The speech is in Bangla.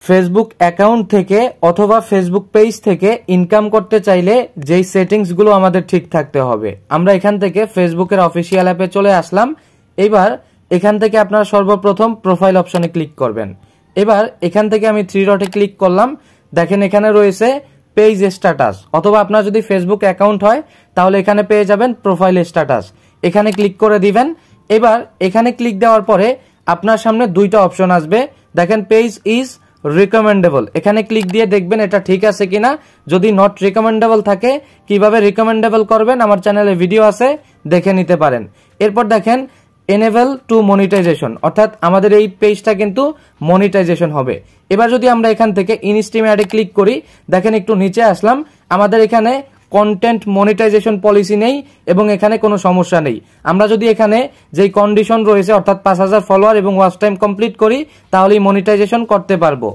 ফেসবুক অ্যাকাউন্ট থেকে অথবা ফেসবুক পেজ থেকে ইনকাম করতে চাইলে যেই সেটিংসগুলো আমাদের ঠিক থাকতে হবে। আমরা এখান থেকে ফেসবুকের অফিসিয়াল অ্যাপে চলে আসলাম। এবার এখান থেকে আপনারা সর্বপ্রথম প্রোফাইল অপশনে ক্লিক করবেন। এবার এখান থেকে আমি 3 ডটে ক্লিক করলাম। দেখেন এখানে রয়েছে পেজ স্ট্যাটাস, অথবা আপনার যদি ফেসবুক অ্যাকাউন্ট হয় তাহলে এখানে পেয়ে যাবেন প্রোফাইল স্ট্যাটাস। এখানে ক্লিক করে দিবেন। এবার এখানে ক্লিক দেওয়ার পরে আপনার সামনে দুইটা অপশন আসবে। দেখেন পেজ ইজ রিকমেন্ডেবল, এখানে ক্লিক দিয়ে দেখবেন এটা ঠিক আছে কিনা। যদি নট রিকমেন্ডেবল থাকে কিভাবে রিকমেন্ডেবল করবেন আমার চ্যানেলে ভিডিও আছে, দেখে নিতে পারেন। এরপর দেখেন এনেবল টু মনিটাইজেশন, অর্থাৎ আমাদের এই পেজটা কিন্তু মনিটাইজেশন হবে। এবার যদি আমরা এখান থেকে ইনস্ট্রিম অ্যাডে ক্লিক করি, দেখেন একটু নিচে আসলাম, আমাদের এখানে কন্টেন্ট মনিটাইজেশন পলিসি নেই এবং এখানে কোনো সমস্যা নেই। আমরা যদি এখানে যেই কন্ডিশন রয়েছে অর্থাৎ 5000 ফলোয়ার এবং ওয়াচ টাইম কমপ্লিট করি তাহলেই মনিটাইজেশন করতে পারবো।